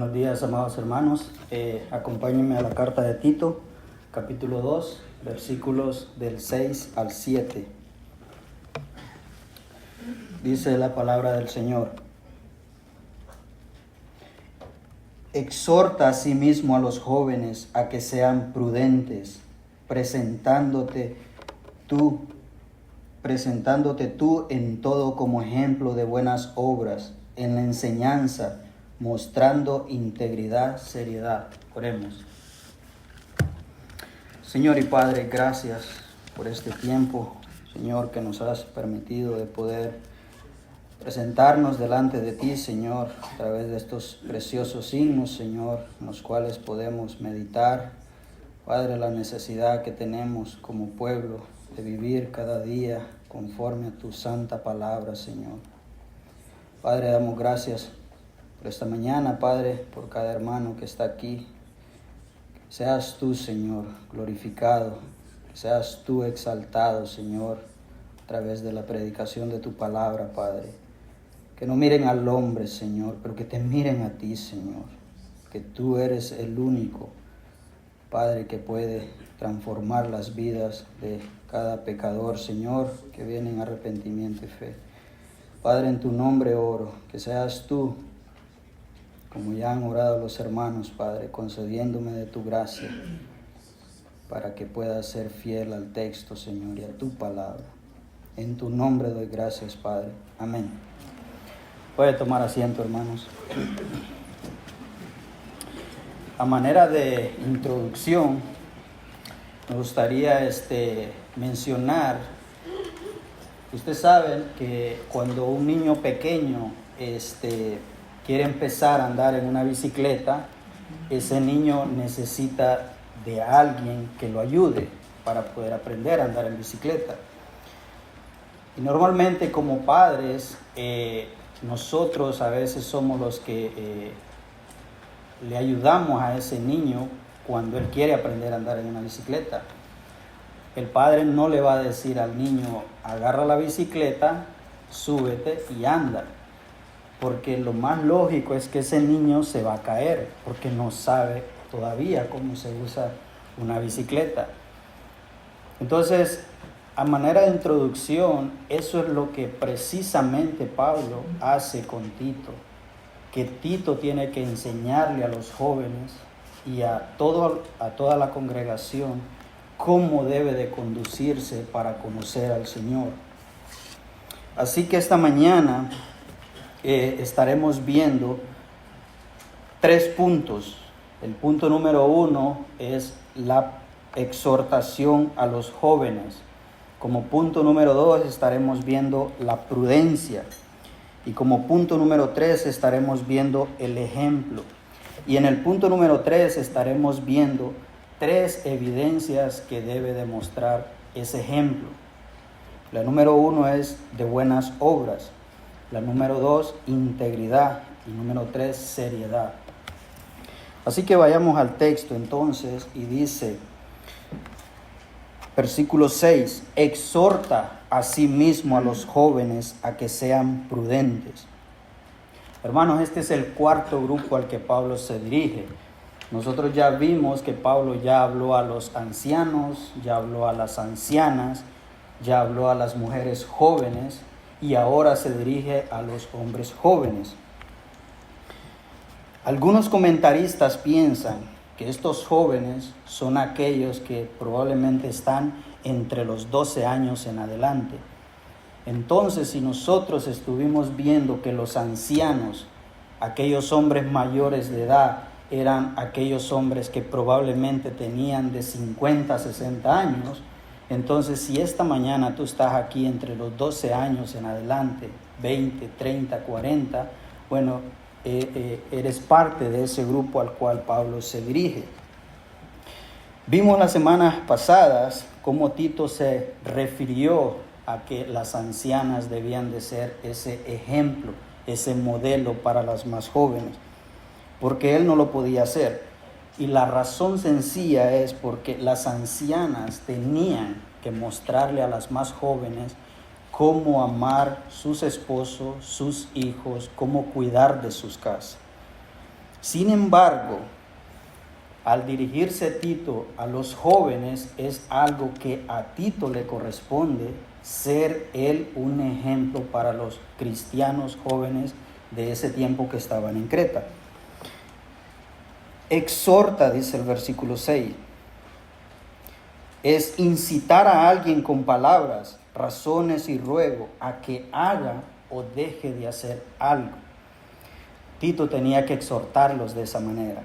Buenos días, amados hermanos. Acompáñenme a la carta de Tito, capítulo 2, versículos del 6 al 7. Dice la palabra del Señor: exhorta asimismo a los jóvenes a que sean prudentes, presentándote tú en todo como ejemplo de buenas obras, en la enseñanza, mostrando integridad, seriedad. Oremos. Señor y Padre, gracias por este tiempo, Señor, que nos has permitido de poder presentarnos delante de ti, Señor, a través de estos preciosos signos, Señor, en los cuales podemos meditar, Padre, la necesidad que tenemos como pueblo de vivir cada día conforme a tu santa palabra, Señor. Padre, damos gracias por esta mañana, Padre, por cada hermano que está aquí. Que seas tú, Señor, glorificado, que seas tú exaltado, Señor, a través de la predicación de tu palabra, Padre. Que no miren al hombre, Señor, pero que te miren a ti, Señor, que tú eres el único, Padre, que puede transformar las vidas de cada pecador, Señor, que viene en arrepentimiento y fe. Padre, en tu nombre oro, que seas tú, como ya han orado los hermanos, Padre, concediéndome de tu gracia, para que pueda ser fiel al texto, Señor, y a tu palabra. En tu nombre doy gracias, Padre. Amén. Puede tomar asiento, hermanos. A manera de introducción, me gustaría mencionar, ustedes saben que cuando un niño pequeño quiere empezar a andar en una bicicleta, ese niño necesita de alguien que lo ayude para poder aprender a andar en bicicleta. Y normalmente como padres, nosotros a veces somos los que le ayudamos a ese niño cuando él quiere aprender a andar en una bicicleta. El padre no le va a decir al niño, agarra la bicicleta, súbete y anda, porque lo más lógico es que ese niño se va a caer, porque no sabe todavía cómo se usa una bicicleta. Entonces, a manera de introducción, eso es lo que precisamente Pablo hace con Tito, que Tito tiene que enseñarle a los jóvenes y a toda la congregación cómo debe de conducirse para conocer al Señor. Así que esta mañana estaremos viendo 3 puntos. El punto número 1 es la exhortación a los jóvenes. Como punto número 2 estaremos viendo la prudencia. Y como punto número 3 estaremos viendo el ejemplo. Y en el punto número 3 estaremos viendo 3 evidencias que debe demostrar ese ejemplo. La número 1 es de buenas obras. La número 2, integridad. Y número 3, seriedad. Así que vayamos al texto entonces y dice, versículo 6, exhorta asimismo a los jóvenes a que sean prudentes. Hermanos, este es el cuarto grupo al que Pablo se dirige. Nosotros ya vimos que Pablo ya habló a los ancianos, ya habló a las ancianas, ya habló a las mujeres jóvenes y ahora se dirige a los hombres jóvenes. Algunos comentaristas piensan que estos jóvenes son aquellos que probablemente están entre los 12 años en adelante. Entonces, si nosotros estuvimos viendo que los ancianos, aquellos hombres mayores de edad, eran aquellos hombres que probablemente tenían de 50 a 60 años, entonces si esta mañana tú estás aquí entre los 12 años en adelante, 20, 30, 40, bueno, eres parte de ese grupo al cual Pablo se dirige. Vimos las semanas pasadas cómo Tito se refirió a que las ancianas debían de ser ese ejemplo, ese modelo para las más jóvenes, porque él no lo podía hacer. Y la razón sencilla es porque las ancianas tenían que mostrarle a las más jóvenes cómo amar sus esposos, sus hijos, cómo cuidar de sus casas. Sin embargo, al dirigirse Tito a los jóvenes, es algo que a Tito le corresponde ser él un ejemplo para los cristianos jóvenes de ese tiempo que estaban en Creta. Exhorta, dice el versículo 6, es incitar a alguien con palabras, razones y ruego a que haga o deje de hacer algo. Tito tenía que exhortarlos de esa manera.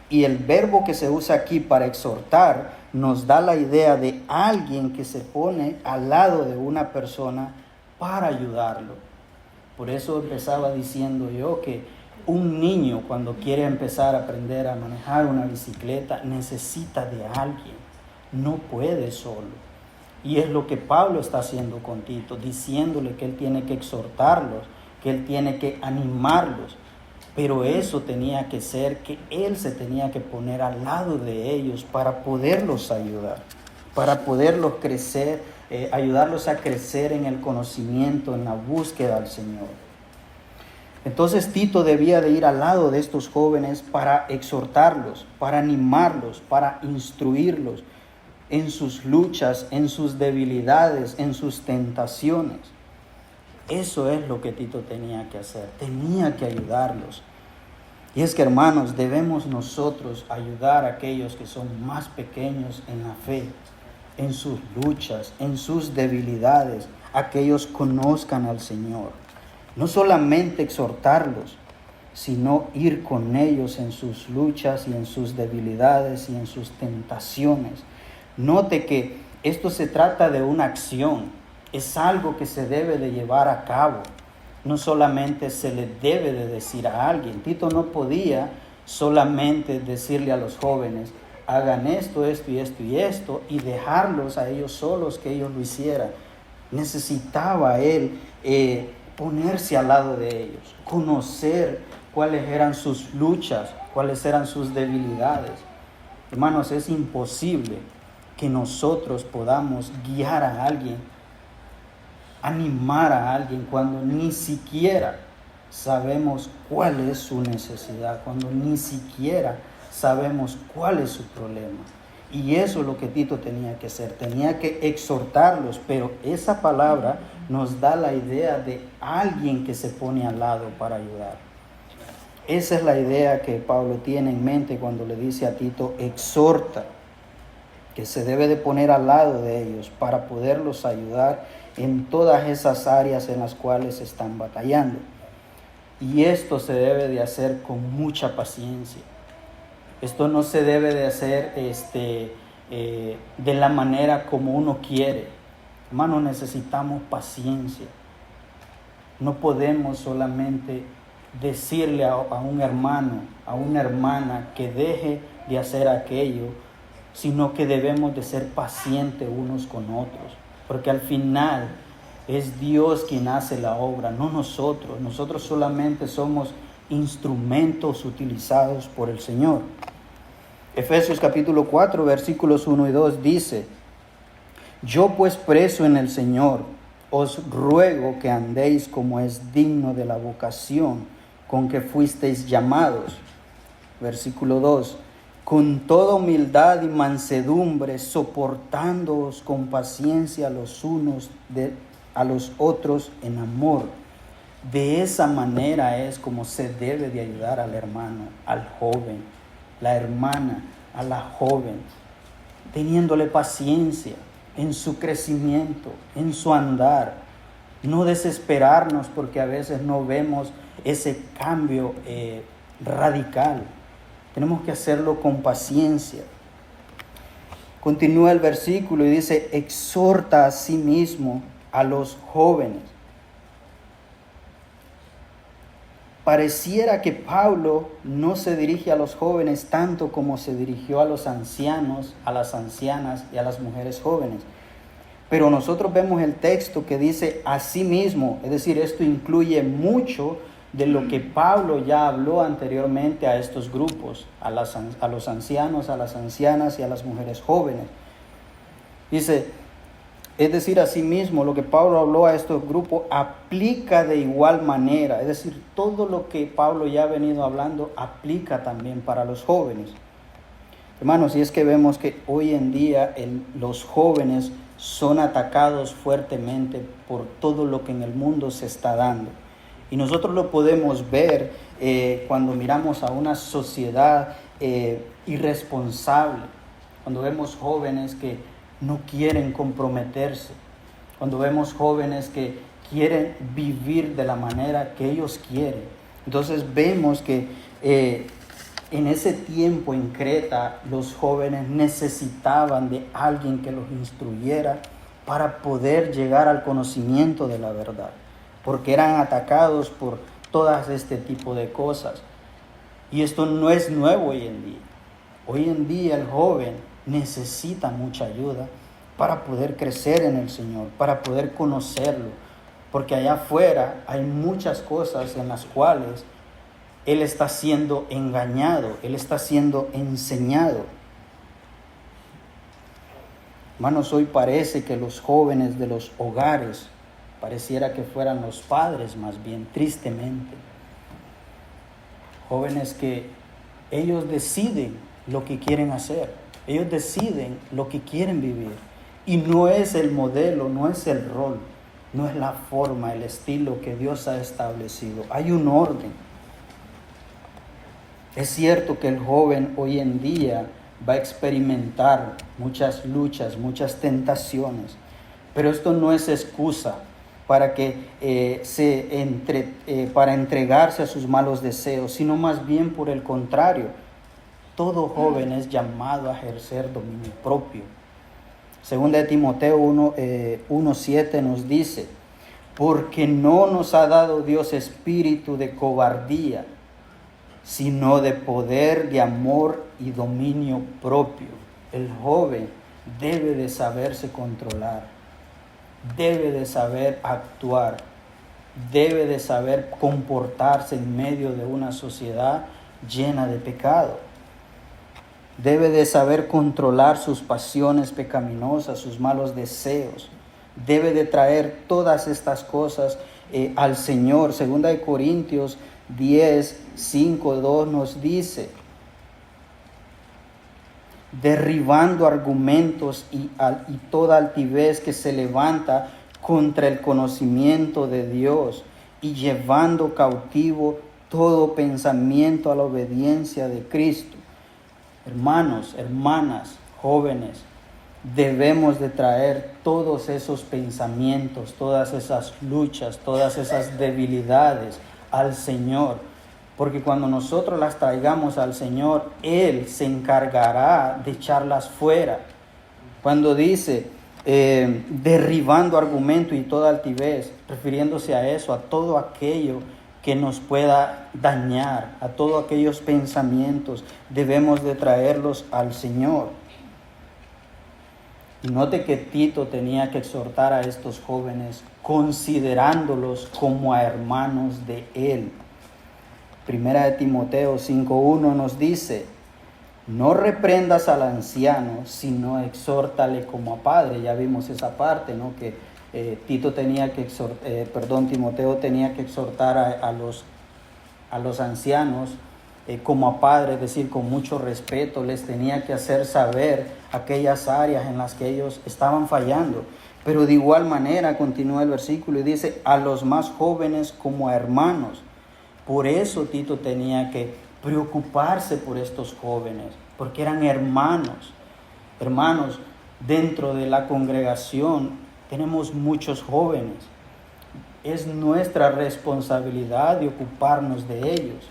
Y el verbo que se usa aquí para exhortar nos da la idea de alguien que se pone al lado de una persona para ayudarlo. Por eso empezaba diciendo yo que un niño cuando quiere empezar a aprender a manejar una bicicleta necesita de alguien, no puede solo. Y es lo que Pablo está haciendo con Tito, diciéndole que él tiene que exhortarlos, que él tiene que animarlos. Pero eso tenía que ser que él se tenía que poner al lado de ellos para poderlos ayudar, para poderlos crecer, ayudarlos a crecer en el conocimiento, en la búsqueda del Señor. Entonces Tito debía de ir al lado de estos jóvenes para exhortarlos, para animarlos, para instruirlos en sus luchas, en sus debilidades, en sus tentaciones. Eso es lo que Tito tenía que hacer, tenía que ayudarlos. Y es que, hermanos, debemos nosotros ayudar a aquellos que son más pequeños en la fe, en sus luchas, en sus debilidades, a que ellos conozcan al Señor. No solamente exhortarlos, sino ir con ellos en sus luchas y en sus debilidades y en sus tentaciones. Note que esto se trata de una acción, es algo que se debe de llevar a cabo. No solamente se le debe de decir a alguien. Tito no podía solamente decirle a los jóvenes, hagan esto, esto y esto y esto, y dejarlos a ellos solos que ellos lo hicieran. Necesitaba él ponerse al lado de ellos, conocer cuáles eran sus luchas, cuáles eran sus debilidades. Hermanos, es imposible que nosotros podamos guiar a alguien, animar a alguien cuando ni siquiera sabemos cuál es su necesidad, cuando ni siquiera sabemos cuál es su problema. Y eso es lo que Tito tenía que hacer, tenía que exhortarlos, pero esa palabra nos da la idea de alguien que se pone al lado para ayudar. Esa es la idea que Pablo tiene en mente cuando le dice a Tito, exhorta, que se debe de poner al lado de ellos para poderlos ayudar en todas esas áreas en las cuales están batallando. Y esto se debe de hacer con mucha paciencia. Esto no se debe de hacer de la manera como uno quiere. Hermano, necesitamos paciencia. No podemos solamente decirle a un hermano, a una hermana que deje de hacer aquello, sino que debemos de ser pacientes unos con otros. Porque al final es Dios quien hace la obra, no nosotros. Nosotros solamente somos instrumentos utilizados por el Señor. Efesios capítulo 4, versículos 1 y 2 dice, yo pues preso en el Señor, os ruego que andéis como es digno de la vocación con que fuisteis llamados. Versículo 2, con toda humildad y mansedumbre, soportándoos con paciencia los unos a los otros en amor. De esa manera es como se debe de ayudar al hermano, al joven, la hermana, a la joven, teniéndole paciencia en su crecimiento, en su andar. No desesperarnos porque a veces no vemos ese cambio radical. Tenemos que hacerlo con paciencia. Continúa el versículo y dice, exhorta a sí mismo a los jóvenes. Pareciera que Pablo no se dirige a los jóvenes tanto como se dirigió a los ancianos, a las ancianas y a las mujeres jóvenes. Pero nosotros vemos el texto que dice a sí mismo, es decir, esto incluye mucho de lo que Pablo ya habló anteriormente a estos grupos, a los ancianos, a las ancianas y a las mujeres jóvenes. Dice, Es decir, asimismo, lo que Pablo habló a estos grupos aplica de igual manera. Es decir, todo lo que Pablo ya ha venido hablando aplica también para los jóvenes. Hermanos, y es que vemos que hoy en día los jóvenes son atacados fuertemente por todo lo que en el mundo se está dando. Y nosotros lo podemos ver cuando miramos a una sociedad irresponsable, cuando vemos jóvenes que no quieren comprometerse, cuando vemos jóvenes que quieren vivir de la manera que ellos quieren. Entonces vemos que en ese tiempo en Creta los jóvenes necesitaban de alguien que los instruyera para poder llegar al conocimiento de la verdad, porque eran atacados por todas este tipo de cosas. Y esto no es nuevo hoy en día. Hoy en día el joven necesita mucha ayuda para poder crecer en el Señor, para poder conocerlo, porque allá afuera hay muchas cosas en las cuales él está siendo engañado, él está siendo enseñado. Hermanos, hoy parece que los jóvenes de los hogares, pareciera que fueran los padres más bien, tristemente. Jóvenes que ellos deciden lo que quieren hacer, ellos deciden lo que quieren vivir. Y no es el modelo, no es el rol, no es la forma, el estilo que Dios ha establecido. Hay un orden. Es cierto que el joven hoy en día va a experimentar muchas luchas, muchas tentaciones, pero esto no es excusa para para entregarse a sus malos deseos, sino más bien por el contrario. Todo joven es llamado a ejercer dominio propio. Segunda de Timoteo 1:7 nos dice: porque no nos ha dado Dios espíritu de cobardía, sino de poder, de amor y dominio propio. El joven debe de saberse controlar, debe de saber actuar, debe de saber comportarse en medio de una sociedad llena de pecado. Debe de saber controlar sus pasiones pecaminosas, sus malos deseos. Debe de traer todas estas cosas al Señor. Segunda de Corintios 10:5-2 nos dice: derribando argumentos y toda altivez que se levanta contra el conocimiento de Dios, y llevando cautivo todo pensamiento a la obediencia de Cristo. Hermanos, hermanas, jóvenes, debemos de traer todos esos pensamientos, todas esas luchas, todas esas debilidades al Señor, porque cuando nosotros las traigamos al Señor, Él se encargará de echarlas fuera. Cuando dice derribando argumento y toda altivez, refiriéndose a eso, a todo aquello que nos pueda dañar, a todos aquellos pensamientos, debemos de traerlos al Señor. Y note que Tito tenía que exhortar a estos jóvenes considerándolos como a hermanos de él. Primera de Timoteo 5:1 nos dice: no reprendas al anciano, sino exhórtale como a padre. Ya vimos esa parte, ¿no? Que Timoteo tenía que exhortar a los ancianos como a padre, es decir, con mucho respeto. Les tenía que hacer saber aquellas áreas en las que ellos estaban fallando. Pero de igual manera continúa el versículo y dice: a los más jóvenes como a hermanos. Por eso Tito tenía que preocuparse por estos jóvenes, porque eran hermanos. Hermanos, dentro de la congregación tenemos muchos jóvenes. Es nuestra responsabilidad de ocuparnos de ellos.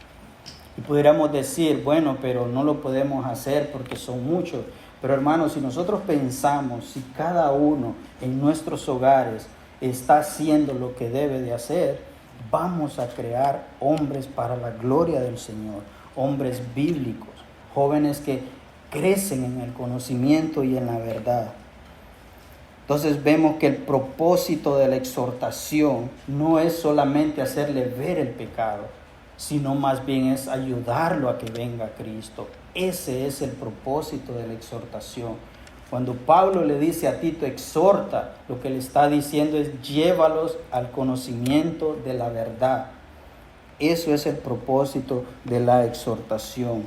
Y pudiéramos decir, bueno, pero no lo podemos hacer porque son muchos. Pero hermanos, si nosotros pensamos, si cada uno en nuestros hogares está haciendo lo que debe de hacer, vamos a crear hombres para la gloria del Señor, hombres bíblicos, jóvenes que crecen en el conocimiento y en la verdad. Entonces vemos que el propósito de la exhortación no es solamente hacerle ver el pecado, sino más bien es ayudarlo a que venga a Cristo. Ese es el propósito de la exhortación. Cuando Pablo le dice a Tito, exhorta, lo que le está diciendo es llévalos al conocimiento de la verdad. Eso es el propósito de la exhortación.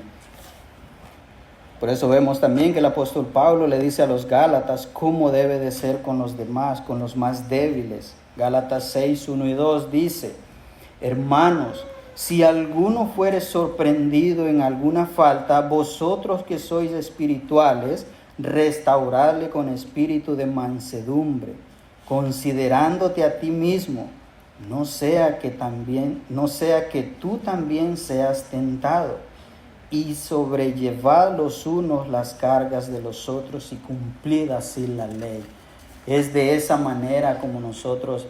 Por eso vemos también que el apóstol Pablo le dice a los Gálatas cómo debe de ser con los demás, con los más débiles. Gálatas 6, 1 y 2 dice: hermanos, si alguno fuere sorprendido en alguna falta, vosotros que sois espirituales, restauradle con espíritu de mansedumbre, considerándote a ti mismo, no sea que tú también seas tentado, y sobrellevad los unos las cargas de los otros y cumplid así la ley. Es de esa manera como nosotros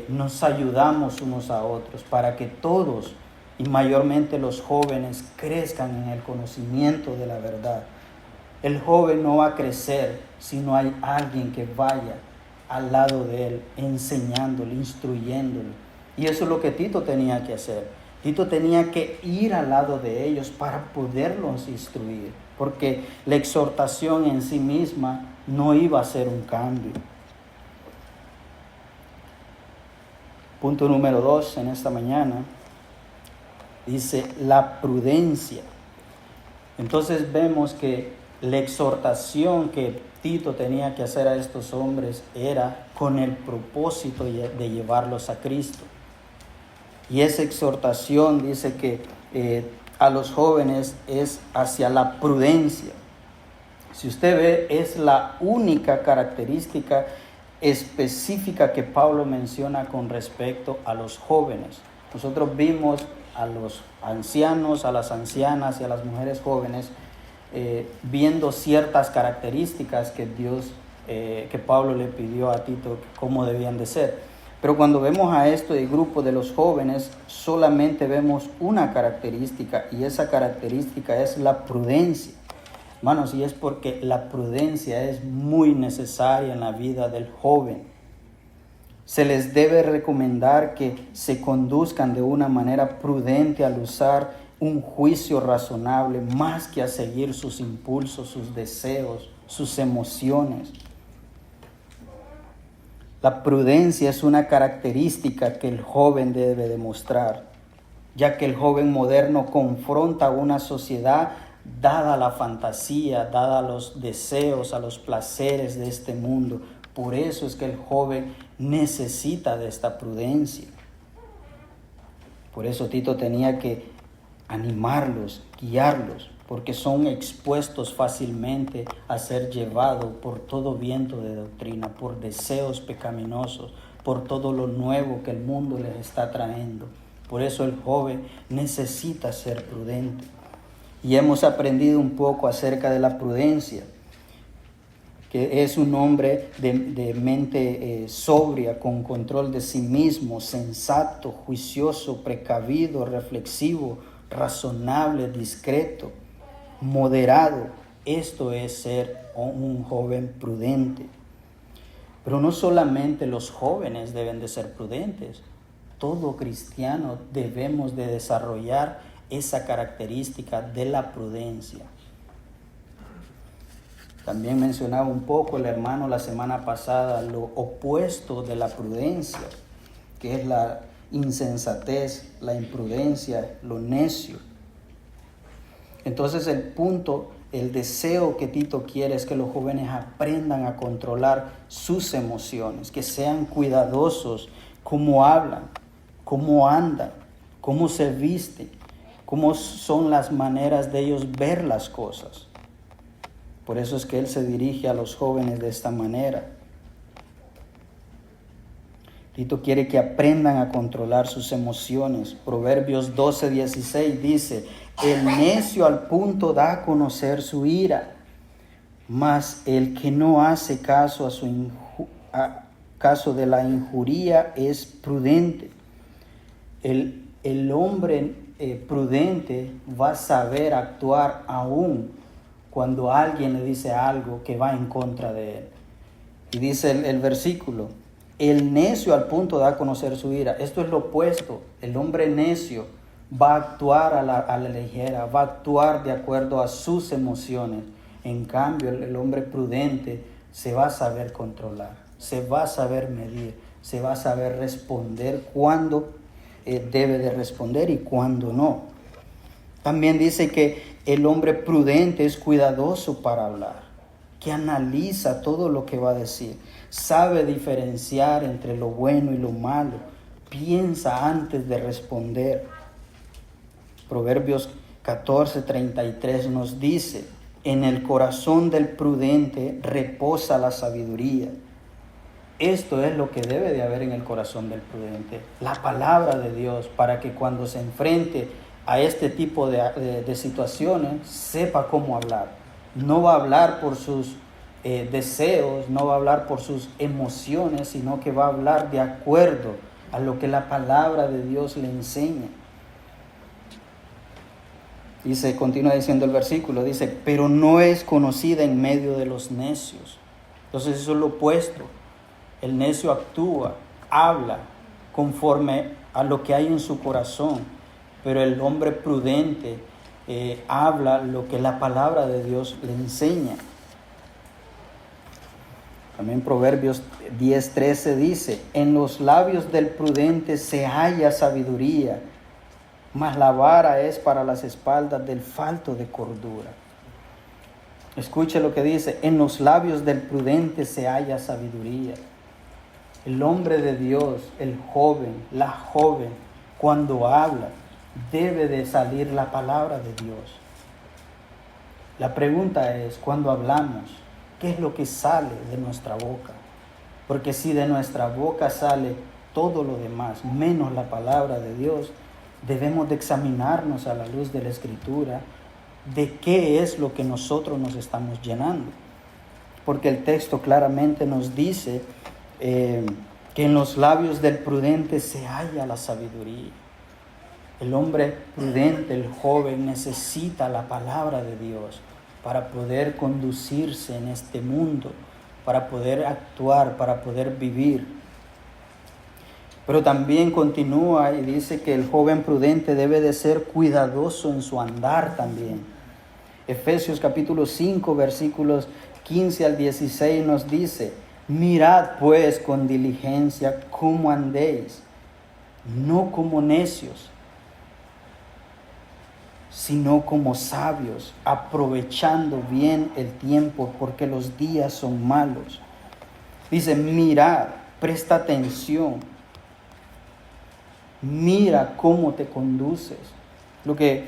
nos ayudamos unos a otros, para que todos, y mayormente los jóvenes, crezcan en el conocimiento de la verdad. El joven no va a crecer si no hay alguien que vaya al lado de él, enseñándole, instruyéndole. Y eso es lo que Tito tenía que hacer. Tito tenía que ir al lado de ellos para poderlos instruir, porque la exhortación en sí misma no iba a ser un cambio. Punto número 2 en esta mañana dice la prudencia. Entonces vemos que la exhortación que Tito tenía que hacer a estos hombres era con el propósito de llevarlos a Cristo. Y esa exhortación dice que a los jóvenes es hacia la prudencia. Si usted ve, es la única característica específica que Pablo menciona con respecto a los jóvenes. Nosotros vimos a los ancianos, a las ancianas y a las mujeres jóvenes viendo ciertas características que Pablo le pidió a Tito cómo debían de ser. Pero cuando vemos a el grupo de los jóvenes, solamente vemos una característica, y esa característica es la prudencia. Hermanos, y es porque la prudencia es muy necesaria en la vida del joven. Se les debe recomendar que se conduzcan de una manera prudente al usar un juicio razonable, más que a seguir sus impulsos, sus deseos, sus emociones. La prudencia es una característica que el joven debe demostrar, ya que el joven moderno confronta a una sociedad dada a la fantasía, dada a los deseos, a los placeres de este mundo. Por eso es que el joven necesita de esta prudencia. Por eso Tito tenía que animarlos, guiarlos, porque son expuestos fácilmente a ser llevados por todo viento de doctrina, por deseos pecaminosos, por todo lo nuevo que el mundo les está trayendo. Por eso el joven necesita ser prudente. Y hemos aprendido un poco acerca de la prudencia, que es un hombre de mente sobria, con control de sí mismo, sensato, juicioso, precavido, reflexivo, razonable, discreto, moderado. Esto es ser un joven prudente. Pero no solamente los jóvenes deben de ser prudentes. Todo cristiano debemos de desarrollar esa característica de la prudencia. También mencionaba un poco el hermano la semana pasada lo opuesto de la prudencia, que es la insensatez, la imprudencia, lo necio. Entonces el deseo que Tito quiere es que los jóvenes aprendan a controlar sus emociones, que sean cuidadosos cómo hablan, cómo andan, cómo se visten, cómo son las maneras de ellos ver las cosas. Por eso es que él se dirige a los jóvenes de esta manera. Tito quiere que aprendan a controlar sus emociones. Proverbios 12:16 dice: el necio al punto da a conocer su ira, mas el que no hace caso caso de la injuria es prudente. El hombre prudente va a saber actuar aún cuando alguien le dice algo que va en contra de él. Y dice el versículo: el necio al punto da a conocer su ira. Esto es lo opuesto. El hombre necio va a actuar a la ligera, va a actuar de acuerdo a sus emociones. En cambio, el hombre prudente se va a saber controlar, se va a saber medir, se va a saber responder cuando debe de responder y cuando no. También dice que el hombre prudente es cuidadoso para hablar, que analiza todo lo que va a decir, sabe diferenciar entre lo bueno y lo malo, piensa antes de responder. Proverbios 14:33 nos dice: en el corazón del prudente reposa la sabiduría. Esto es lo que debe de haber en el corazón del prudente, la palabra de Dios, para que cuando se enfrente a este tipo de situaciones, sepa cómo hablar. No va a hablar por sus deseos, no va a hablar por sus emociones, sino que va a hablar de acuerdo a lo que la palabra de Dios le enseña. Dice, continúa diciendo el versículo, dice, pero no es conocida en medio de los necios. Entonces eso es lo opuesto. El necio actúa, habla conforme a lo que hay en su corazón, pero el hombre prudente habla lo que la palabra de Dios le enseña. También Proverbios 10:13 dice, en los labios del prudente se halla sabiduría, mas la vara es para las espaldas del falto de cordura. Escuche lo que dice, en los labios del prudente se halla sabiduría. El hombre de Dios, el joven, la joven, cuando habla, debe de salir la palabra de Dios. La pregunta es, cuando hablamos, ¿qué es lo que sale de nuestra boca? Porque si de nuestra boca sale todo lo demás, menos la palabra de Dios, debemos de examinarnos a la luz de la Escritura de qué es lo que nosotros nos estamos llenando. Porque el texto claramente nos dice que en los labios del prudente se halla la sabiduría. El hombre prudente, el joven, necesita la palabra de Dios para poder conducirse en este mundo, para poder actuar, para poder vivir. Pero también continúa y dice que el joven prudente debe de ser cuidadoso en su andar también. Efesios capítulo 5, versículos 15 al 16 nos dice, mirad pues con diligencia cómo andéis, no como necios, sino como sabios, aprovechando bien el tiempo, porque los días son malos. Dice, mirad, presta atención, mira cómo te conduces. Lo que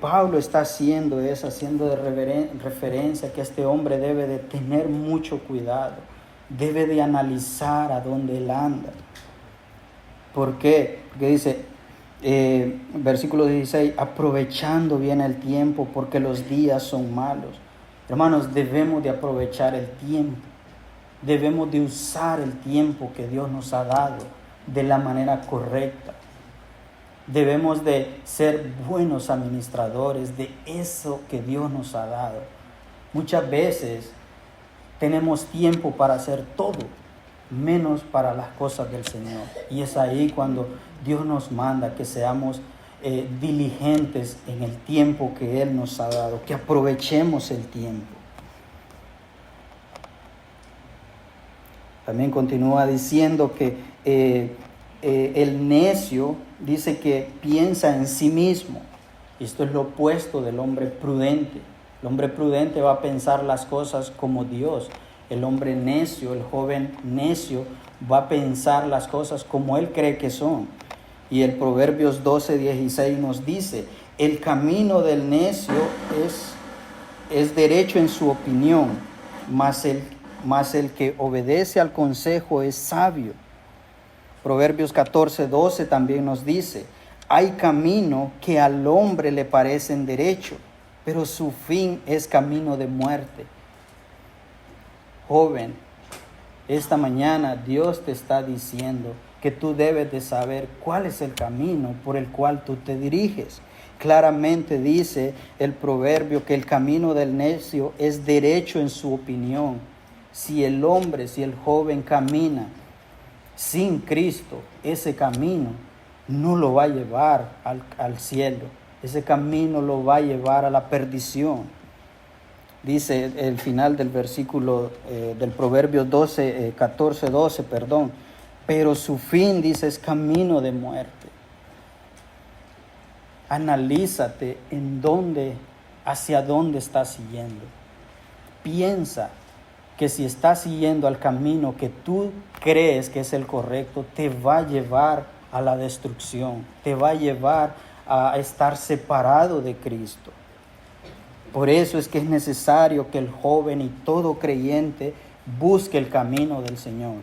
Pablo está haciendo es haciendo de referencia que este hombre debe de tener mucho cuidado, debe de analizar a dónde él anda. ¿Por qué? Porque dice, versículo 16, aprovechando bien el tiempo porque los días son malos. Hermanos, debemos de aprovechar el tiempo, debemos de usar el tiempo que Dios nos ha dado de la manera correcta. Debemos de ser buenos administradores de eso que Dios nos ha dado. Muchas veces tenemos tiempo para hacer todo, menos para las cosas del Señor. Y es ahí cuando Dios nos manda que seamos diligentes en el tiempo que Él nos ha dado, que aprovechemos el tiempo. También continúa diciendo que el necio dice que piensa en sí mismo. Esto es lo opuesto del hombre prudente. El hombre prudente va a pensar las cosas como Dios. El hombre necio, el joven necio, va a pensar las cosas como él cree que son. Y el Proverbios 12:16 nos dice, el camino del necio es derecho en su opinión, mas el que obedece al consejo es sabio. Proverbios 14:12 también nos dice, hay camino que al hombre le parecen derecho, pero su fin es camino de muerte. Joven, esta mañana Dios te está diciendo que tú debes de saber cuál es el camino por el cual tú te diriges. Claramente dice el proverbio que el camino del necio es derecho en su opinión. Si el joven camina sin Cristo, ese camino no lo va a llevar al cielo. ese camino lo va a llevar a la perdición. Dice el final del versículo del Proverbio 14:12, pero su fin, dice, es camino de muerte. Analízate hacia dónde estás siguiendo. Piensa que si estás siguiendo al camino que tú crees que es el correcto, te va a llevar a la destrucción, te va a llevar a estar separado de Cristo. Por eso es que es necesario que el joven y todo creyente busque el camino del Señor.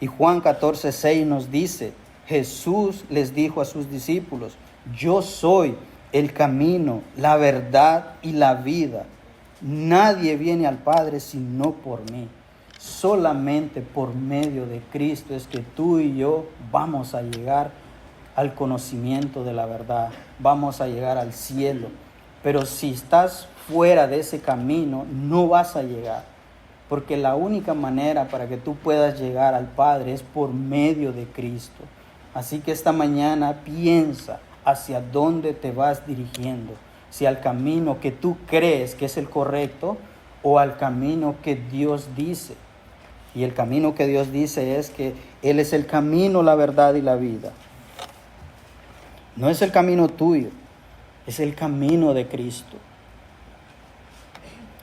Y Juan 14:6 nos dice, Jesús les dijo a sus discípulos, yo soy el camino, la verdad y la vida. Nadie viene al Padre sino por mí. Solamente por medio de Cristo es que tú y yo vamos a llegar al conocimiento de la verdad. Vamos a llegar al cielo. Pero si estás fuera de ese camino, no vas a llegar. Porque la única manera para que tú puedas llegar al Padre es por medio de Cristo. Así que esta mañana piensa hacia dónde te vas dirigiendo. Si al camino que tú crees que es el correcto o al camino que Dios dice. Y el camino que Dios dice es que Él es el camino, la verdad y la vida. No es el camino tuyo, es el camino de Cristo.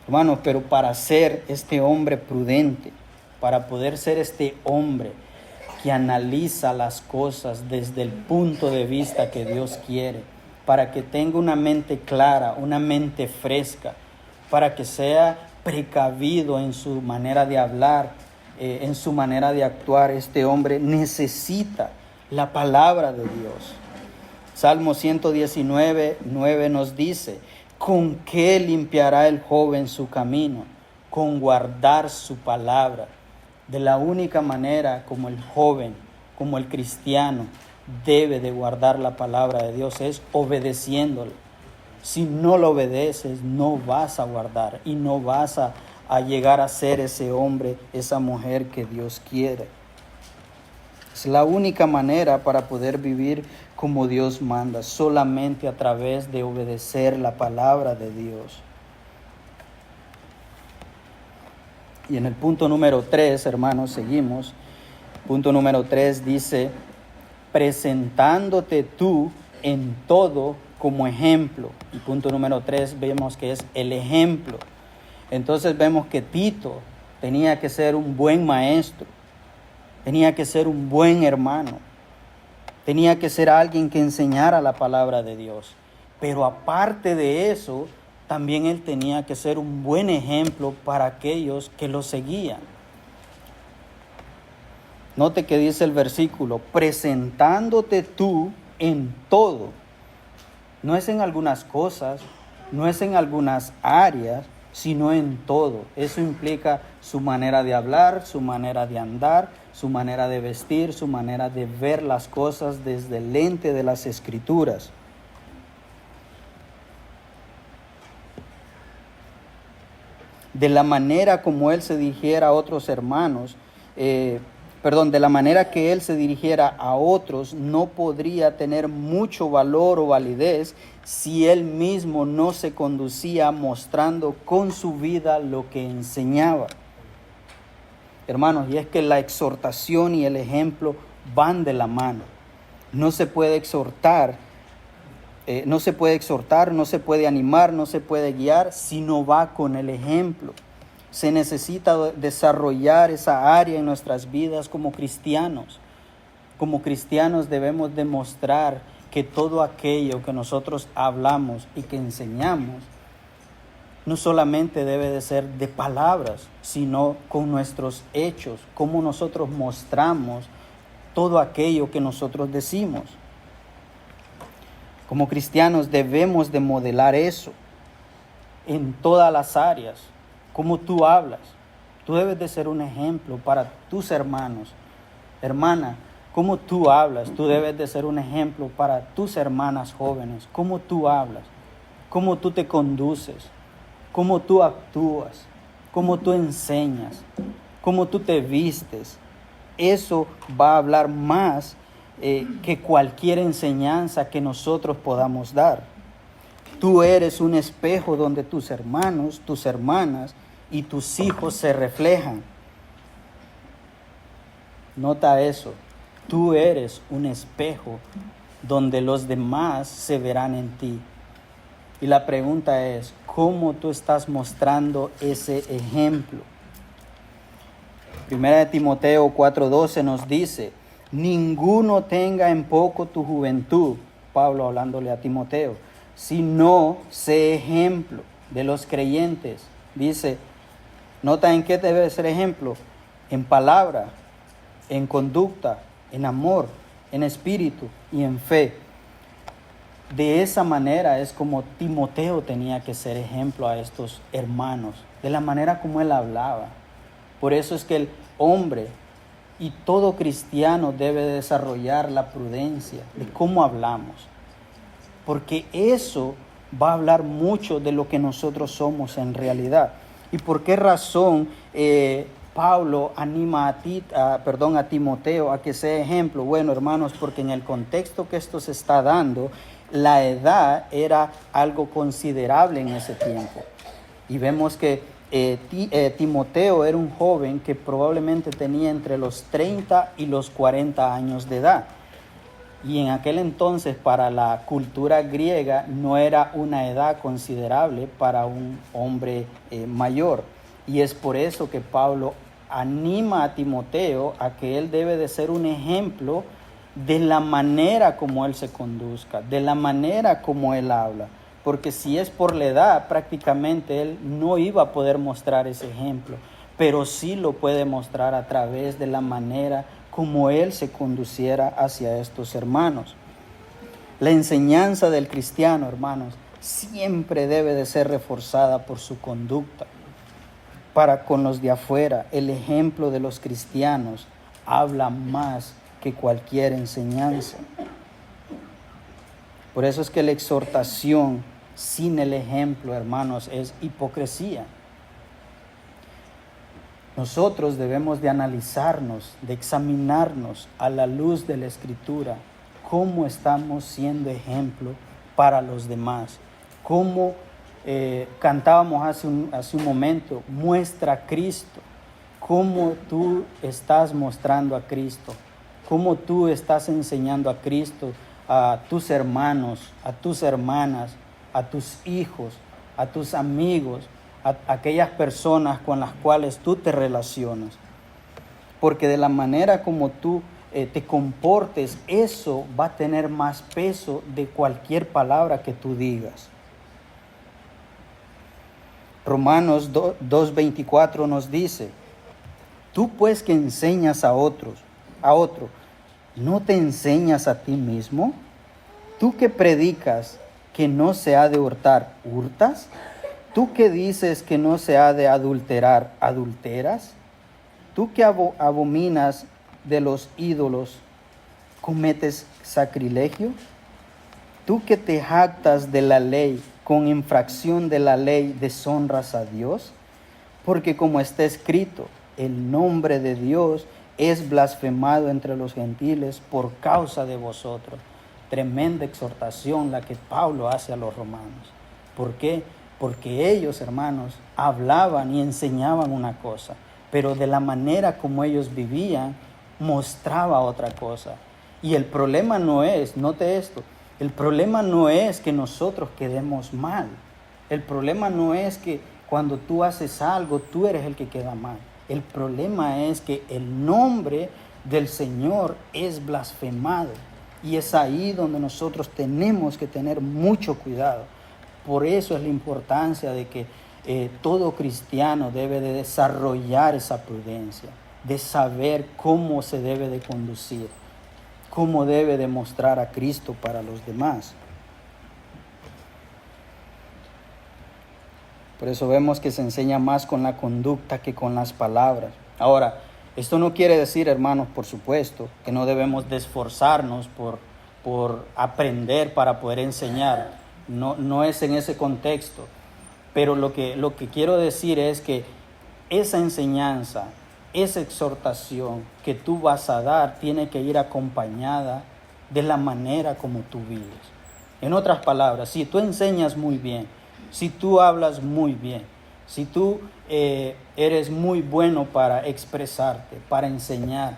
Hermanos, pero para ser este hombre prudente, para poder ser este hombre que analiza las cosas desde el punto de vista que Dios quiere, para que tenga una mente clara, una mente fresca, para que sea precavido en su manera de hablar, en su manera de actuar, este hombre necesita la palabra de Dios. Salmo 119:9 nos dice, ¿con qué limpiará el joven su camino? Con guardar su palabra. De la única manera como el joven, como el cristiano, debe de guardar la palabra de Dios es obedeciéndola. Si no lo obedeces, no vas a guardar y no vas a llegar a ser ese hombre, esa mujer que Dios quiere. Es la única manera para poder vivir como Dios manda, solamente a través de obedecer la palabra de Dios. Y en el punto número 3, hermanos, seguimos. Punto número 3 dice, presentándote tú en todo como ejemplo. Y punto número 3 vemos que es el ejemplo. Entonces vemos que Tito tenía que ser un buen maestro, tenía que ser un buen hermano, tenía que ser alguien que enseñara la palabra de Dios. Pero aparte de eso, también él tenía que ser un buen ejemplo para aquellos que lo seguían. Note que dice el versículo, presentándote tú en todo. No es en algunas cosas, no es en algunas áreas, sino en todo. Eso implica su manera de hablar, su manera de andar, su manera de vestir, su manera de ver las cosas desde el lente de las Escrituras. De la manera como él se dirigiera a otros hermanos, de la manera que él se dirigiera a otros, no podría tener mucho valor o validez si él mismo no se conducía mostrando con su vida lo que enseñaba. Hermanos, y es que la exhortación y el ejemplo van de la mano. No se puede exhortar, no se puede animar, no se puede guiar si no va con el ejemplo. Se necesita desarrollar esa área en nuestras vidas como cristianos. Como cristianos debemos demostrar que todo aquello que nosotros hablamos y que enseñamos no solamente debe de ser de palabras, sino con nuestros hechos, cómo nosotros mostramos todo aquello que nosotros decimos. Como cristianos debemos de modelar eso en todas las áreas. Cómo tú hablas, tú debes de ser un ejemplo para tus hermanos. Hermana, cómo tú hablas, tú debes de ser un ejemplo para tus hermanas jóvenes. Cómo tú hablas, cómo tú te conduces, cómo tú actúas, cómo tú enseñas, cómo tú te vistes. Eso va a hablar más que cualquier enseñanza que nosotros podamos dar. Tú eres un espejo donde tus hermanos, tus hermanas y tus hijos se reflejan. Nota eso. Tú eres un espejo donde los demás se verán en ti. Y la pregunta es, ¿cómo tú estás mostrando ese ejemplo? Primera de Timoteo 4:12 nos dice, ninguno tenga en poco tu juventud, Pablo hablándole a Timoteo, sino sé ejemplo de los creyentes. Dice, nota en qué debe ser ejemplo, en palabra, en conducta, en amor, en espíritu y en fe. De esa manera es como Timoteo tenía que ser ejemplo a estos hermanos, de la manera como él hablaba. Por eso es que el hombre y todo cristiano debe desarrollar la prudencia de cómo hablamos, porque eso va a hablar mucho de lo que nosotros somos en realidad. ¿Y por qué razón Pablo anima a Timoteo a que sea ejemplo? Bueno, hermanos, porque en el contexto que esto se está dando, la edad era algo considerable en ese tiempo. Y vemos que Timoteo era un joven que probablemente tenía entre los 30 y los 40 años de edad. Y en aquel entonces, para la cultura griega, no era una edad considerable para un hombre mayor. Y es por eso que Pablo anima a Timoteo a que él debe de ser un ejemplo de la manera como él se conduzca, de la manera como él habla. Porque si es por la edad, prácticamente él no iba a poder mostrar ese ejemplo, pero sí lo puede mostrar a través de la manera como él se conduciera hacia estos hermanos. La enseñanza del cristiano, hermanos, siempre debe de ser reforzada por su conducta. Para con los de afuera, el ejemplo de los cristianos habla más que cualquier enseñanza. Por eso es que la exhortación sin el ejemplo, hermanos, es hipocresía. Nosotros debemos de analizarnos, de examinarnos a la luz de la Escritura, cómo estamos siendo ejemplo para los demás. Cómo cantábamos hace un momento, muestra a Cristo. Cómo tú estás mostrando a Cristo. Cómo tú estás enseñando a Cristo a tus hermanos, a tus hermanas, a tus hijos, a tus amigos, a aquellas personas con las cuales tú te relacionas. Porque de la manera como tú te comportes, eso va a tener más peso de cualquier palabra que tú digas. Romanos 2:24 nos dice, tú pues que enseñas a otro, ¿no te enseñas a ti mismo? Tú que predicas que no se ha de hurtar, ¿hurtas? Tú que dices que no se ha de adulterar, ¿adulteras? Tú que abominas de los ídolos, ¿cometes sacrilegio? Tú que te jactas de la ley, con infracción de la ley deshonras a Dios, porque como está escrito, el nombre de Dios es blasfemado entre los gentiles por causa de vosotros. Tremenda exhortación la que Pablo hace a los romanos. ¿Por qué? Porque ellos, hermanos, hablaban y enseñaban una cosa, pero de la manera como ellos vivían, mostraba otra cosa. Y el problema no es, note esto, el problema no es que nosotros quedemos mal. El problema no es que cuando tú haces algo, tú eres el que queda mal. El problema es que el nombre del Señor es blasfemado. Y es ahí donde nosotros tenemos que tener mucho cuidado. Por eso es la importancia de que todo cristiano debe de desarrollar esa prudencia, de saber cómo se debe de conducir, cómo debe de mostrar a Cristo para los demás. Por eso vemos que se enseña más con la conducta que con las palabras. Ahora, esto no quiere decir, hermanos, por supuesto, que no debemos de esforzarnos por aprender para poder enseñar. No es en ese contexto. Pero lo que quiero decir es que esa enseñanza, esa exhortación que tú vas a dar, tiene que ir acompañada de la manera como tú vives. En otras palabras, si tú enseñas muy bien, si tú hablas muy bien, si tú eres muy bueno para expresarte, para enseñar,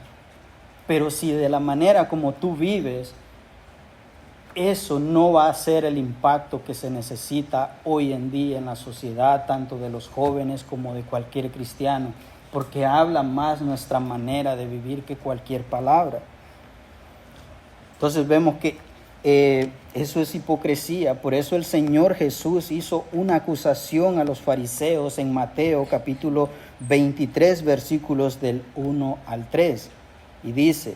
pero si de la manera como tú vives, eso no va a ser el impacto que se necesita hoy en día en la sociedad, tanto de los jóvenes como de cualquier cristiano, porque habla más nuestra manera de vivir que cualquier palabra. Entonces vemos que eso es hipocresía. Por eso el Señor Jesús hizo una acusación a los fariseos en Mateo capítulo 23, versículos del 1 al 3. Y dice: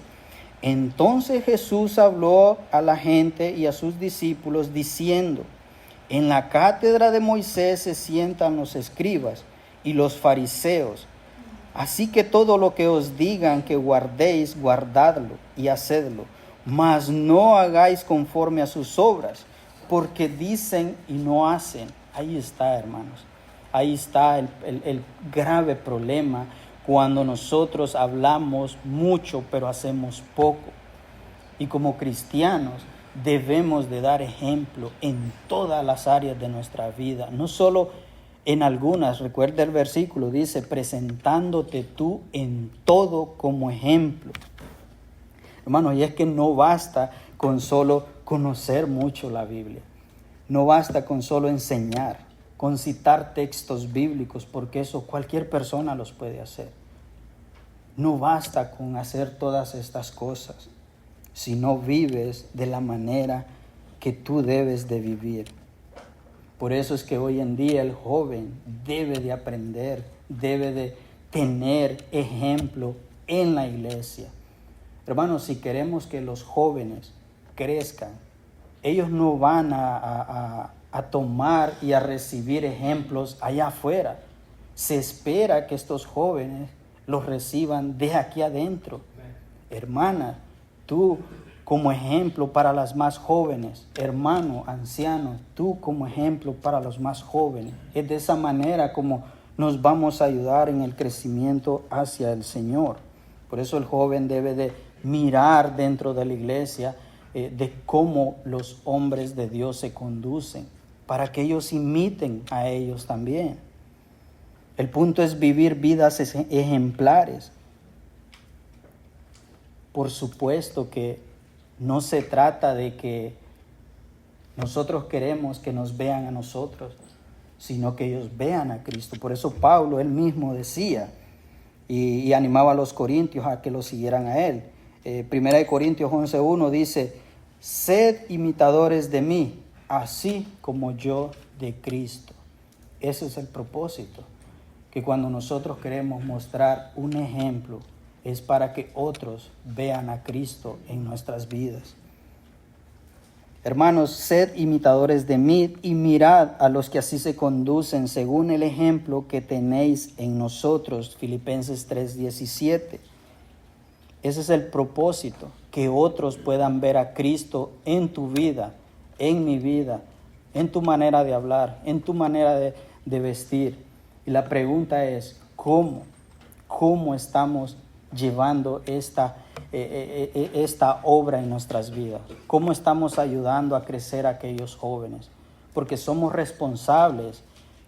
entonces Jesús habló a la gente y a sus discípulos diciendo: en la cátedra de Moisés se sientan los escribas y los fariseos. Así que todo lo que os digan que guardéis, guardadlo y hacedlo, mas no hagáis conforme a sus obras, porque dicen y no hacen. Ahí está, hermanos. Ahí está el grave problema cuando nosotros hablamos mucho pero hacemos poco. Y como cristianos debemos de dar ejemplo en todas las áreas de nuestra vida, no solo en algunas. Recuerda el versículo, dice: presentándote tú en todo como ejemplo. Hermano, y es que no basta con solo conocer mucho la Biblia. No basta con solo enseñar, con citar textos bíblicos, porque eso cualquier persona los puede hacer. No basta con hacer todas estas cosas si no vives de la manera que tú debes de vivir. Por eso es que hoy en día el joven debe de aprender, debe de tener ejemplo en la iglesia. Hermanos, si queremos que los jóvenes crezcan, ellos no van a tomar y a recibir ejemplos allá afuera. Se espera que estos jóvenes los reciban de aquí adentro. Hermana, tú como ejemplo para las más jóvenes, hermano, anciano, tú como ejemplo para los más jóvenes. Es de esa manera como nos vamos a ayudar en el crecimiento hacia el Señor. Por eso el joven debe de mirar dentro de la iglesia de cómo los hombres de Dios se conducen, para que ellos imiten a ellos también. El punto es vivir vidas ejemplares. Por supuesto que no se trata de que nosotros queremos que nos vean a nosotros, sino que ellos vean a Cristo. Por eso Pablo, él mismo decía y animaba a los corintios a que lo siguieran a él. Primera de Corintios 11:1 dice: sed imitadores de mí, así como yo de Cristo. Ese es el propósito, que cuando nosotros queremos mostrar un ejemplo, es para que otros vean a Cristo en nuestras vidas. Hermanos, sed imitadores de mí y mirad a los que así se conducen según el ejemplo que tenéis en nosotros. Filipenses 3:17. Ese es el propósito, que otros puedan ver a Cristo en tu vida, en mi vida, en tu manera de hablar, en tu manera de vestir. Y la pregunta es, ¿cómo estamos llevando esta obra en nuestras vidas? ¿Cómo estamos ayudando a crecer a aquellos jóvenes? Porque somos responsables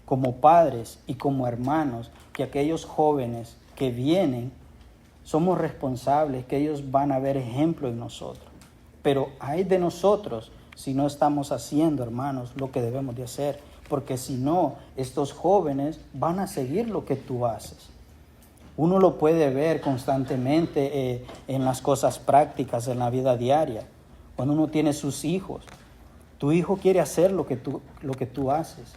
como padres y como hermanos, que aquellos jóvenes que vienen, somos responsables, que ellos van a ver ejemplo en nosotros. Pero hay de nosotros si no estamos haciendo, hermanos, lo que debemos de hacer, porque si no, estos jóvenes van a seguir lo que tú haces. Uno lo puede ver constantemente en las cosas prácticas, en la vida diaria. Cuando uno tiene sus hijos, tu hijo quiere hacer lo que tú haces.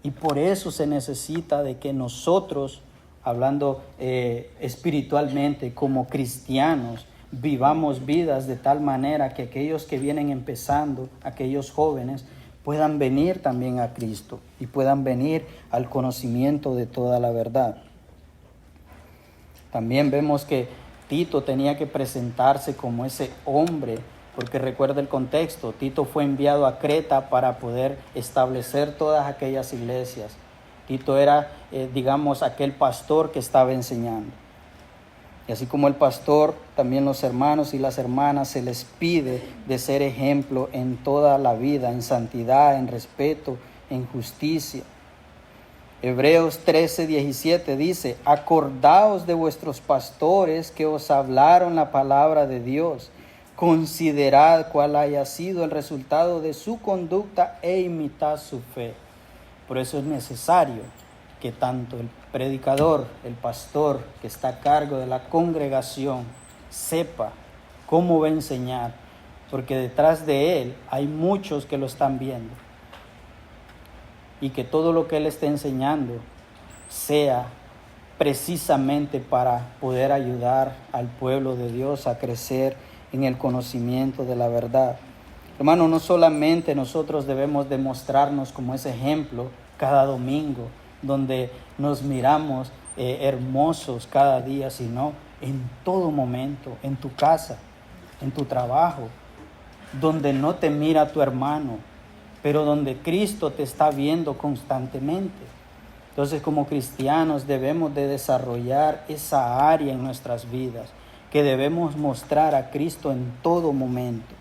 Y por eso se necesita de que nosotros, hablando espiritualmente como cristianos, vivamos vidas de tal manera que aquellos que vienen empezando, aquellos jóvenes, puedan venir también a Cristo y puedan venir al conocimiento de toda la verdad. También vemos que Tito tenía que presentarse como ese hombre, porque recuerda el contexto, Tito fue enviado a Creta para poder establecer todas aquellas iglesias. Tito era, aquel pastor que estaba enseñando. Y así como el pastor, también los hermanos y las hermanas se les pide de ser ejemplo en toda la vida, en santidad, en respeto, en justicia. Hebreos 13:17 dice: acordaos de vuestros pastores que os hablaron la palabra de Dios. Considerad cuál haya sido el resultado de su conducta e imitad su fe. Por eso es necesario que tanto el predicador, el pastor que está a cargo de la congregación, sepa cómo va a enseñar, porque detrás de él hay muchos que lo están viendo. Y que todo lo que él esté enseñando sea precisamente para poder ayudar al pueblo de Dios a crecer en el conocimiento de la verdad. Hermano, no solamente nosotros debemos demostrarnos como ese ejemplo cada domingo, donde nos miramos hermosos cada día, sino en todo momento, en tu casa, en tu trabajo, donde no te mira tu hermano, pero donde Cristo te está viendo constantemente. Entonces, como cristianos debemos de desarrollar esa área en nuestras vidas, que debemos mostrar a Cristo en todo momento.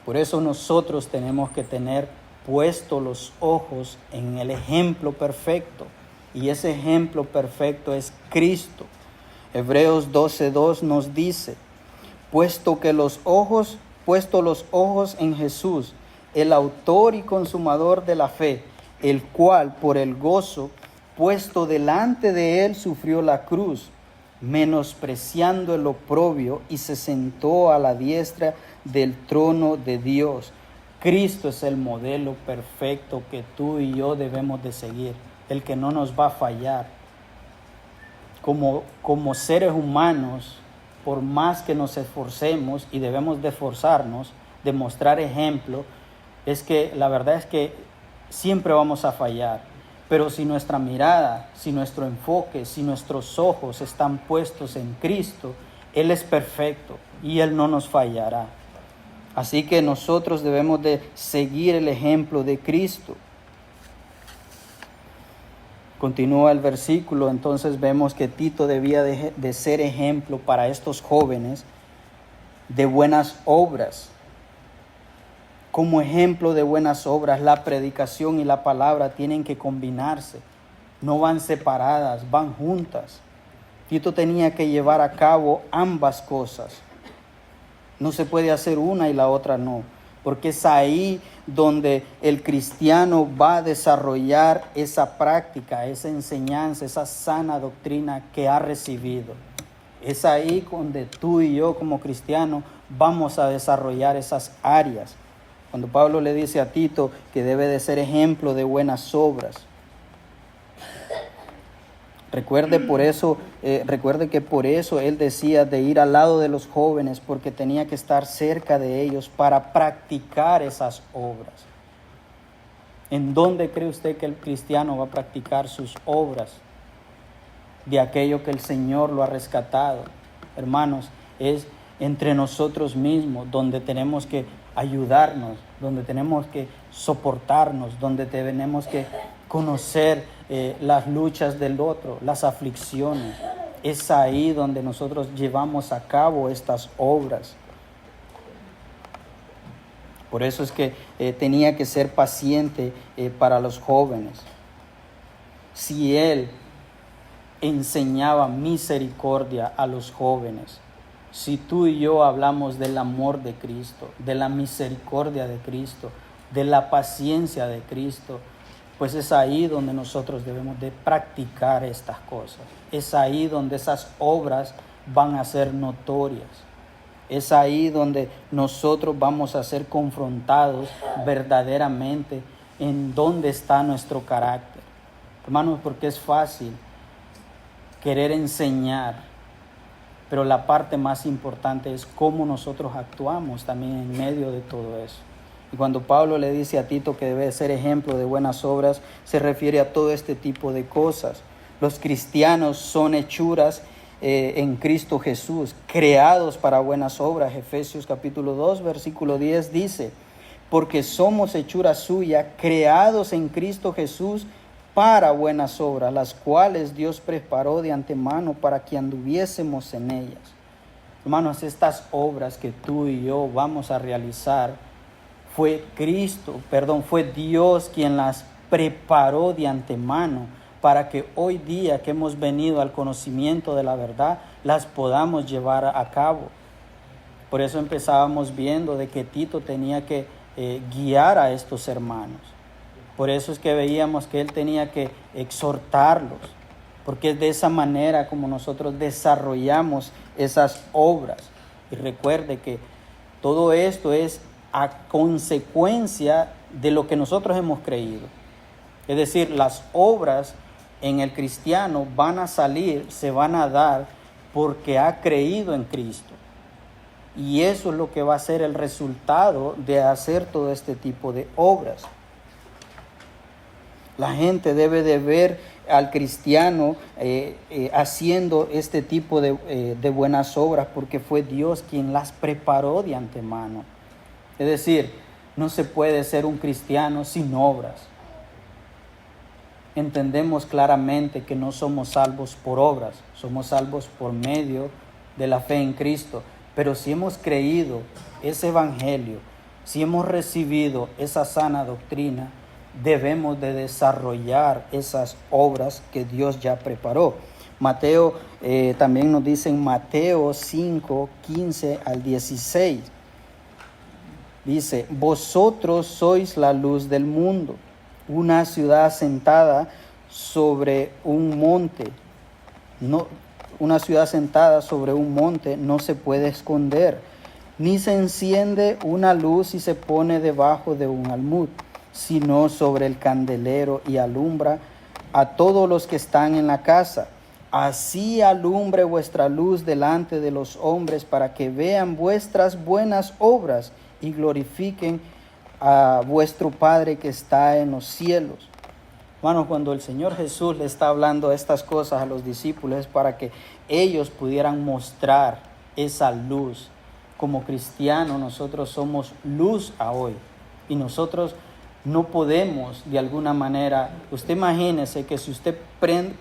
Por eso nosotros tenemos que tener puestos los ojos en el ejemplo perfecto, y ese ejemplo perfecto es Cristo. Hebreos 12:2 nos dice: puesto los ojos en Jesús, el autor y consumador de la fe, el cual por el gozo puesto delante de él sufrió la cruz, menospreciando el oprobio, y se sentó a la diestra del trono de Dios. Cristo es el modelo perfecto que tú y yo debemos de seguir, el que no nos va a fallar. Como seres humanos, por más que nos esforcemos, y debemos de esforzarnos, de mostrar ejemplo, es que la verdad es que siempre vamos a fallar. Pero si nuestra mirada, si nuestro enfoque, si nuestros ojos están puestos en Cristo, Él es perfecto y Él no nos fallará. Así que nosotros debemos de seguir el ejemplo de Cristo. Continúa el versículo, entonces vemos que Tito debía de ser ejemplo para estos jóvenes de buenas obras. Como ejemplo de buenas obras, la predicación y la palabra tienen que combinarse. No van separadas, van juntas. Tito tenía que llevar a cabo ambas cosas. No se puede hacer una y la otra no, porque es ahí donde el cristiano va a desarrollar esa práctica, esa enseñanza, esa sana doctrina que ha recibido. Es ahí donde tú y yo como cristianos vamos a desarrollar esas áreas. Cuando Pablo le dice a Tito que debe de ser ejemplo de buenas obras. Recuerde que por eso él decía de ir al lado de los jóvenes, porque tenía que estar cerca de ellos para practicar esas obras. ¿En dónde cree usted que el cristiano va a practicar sus obras? De aquello que el Señor lo ha rescatado. Hermanos, es entre nosotros mismos donde tenemos que ayudarnos, donde tenemos que soportarnos, donde tenemos que conocer las luchas del otro, las aflicciones. Es ahí donde nosotros llevamos a cabo estas obras. Por eso es que tenía que ser paciente para los jóvenes. Si él enseñaba misericordia a los jóvenes, si tú y yo hablamos del amor de Cristo, de la misericordia de Cristo, de la paciencia de Cristo, pues es ahí donde nosotros debemos de practicar estas cosas. Es ahí donde esas obras van a ser notorias. Es ahí donde nosotros vamos a ser confrontados verdaderamente en dónde está nuestro carácter. Hermanos, porque es fácil querer enseñar, pero la parte más importante es cómo nosotros actuamos también en medio de todo eso. Y cuando Pablo le dice a Tito que debe ser ejemplo de buenas obras, se refiere a todo este tipo de cosas. Los cristianos son hechuras en Cristo Jesús, creados para buenas obras. Efesios capítulo 2, versículo 10 dice: porque somos hechura suya, creados en Cristo Jesús para buenas obras, las cuales Dios preparó de antemano para que anduviésemos en ellas. Hermanos, estas obras que tú y yo vamos a realizar, fue Dios quien las preparó de antemano para que hoy día que hemos venido al conocimiento de la verdad, las podamos llevar a cabo. Por eso empezábamos viendo de que Tito tenía que guiar a estos hermanos. Por eso es que veíamos que él tenía que exhortarlos, porque es de esa manera como nosotros desarrollamos esas obras. Y recuerde que todo esto es a consecuencia de lo que nosotros hemos creído. Es decir, las obras en el cristiano van a salir, se van a dar porque ha creído en Cristo. Y eso es lo que va a ser el resultado de hacer todo este tipo de obras. La gente debe de ver al cristiano haciendo este tipo de buenas obras porque fue Dios quien las preparó de antemano. Es decir, no se puede ser un cristiano sin obras. Entendemos claramente que no somos salvos por obras, somos salvos por medio de la fe en Cristo. Pero si hemos creído ese evangelio, si hemos recibido esa sana doctrina, debemos de desarrollar esas obras que Dios ya preparó. Mateo también nos dice en Mateo 5, 15 al 16. Dice, vosotros sois la luz del mundo. Una ciudad asentada sobre un monte, una ciudad asentada sobre un monte no se puede esconder, ni se enciende una luz y se pone debajo de un almud, sino sobre el candelero y alumbra a todos los que están en la casa. Así alumbre vuestra luz delante de los hombres para que vean vuestras buenas obras y glorifiquen a vuestro Padre que está en los cielos. Hermanos, cuando el Señor Jesús le está hablando estas cosas a los discípulos es para que ellos pudieran mostrar esa luz. Como cristianos nosotros somos luz a hoy y nosotros no podemos de alguna manera, usted imagínese que si usted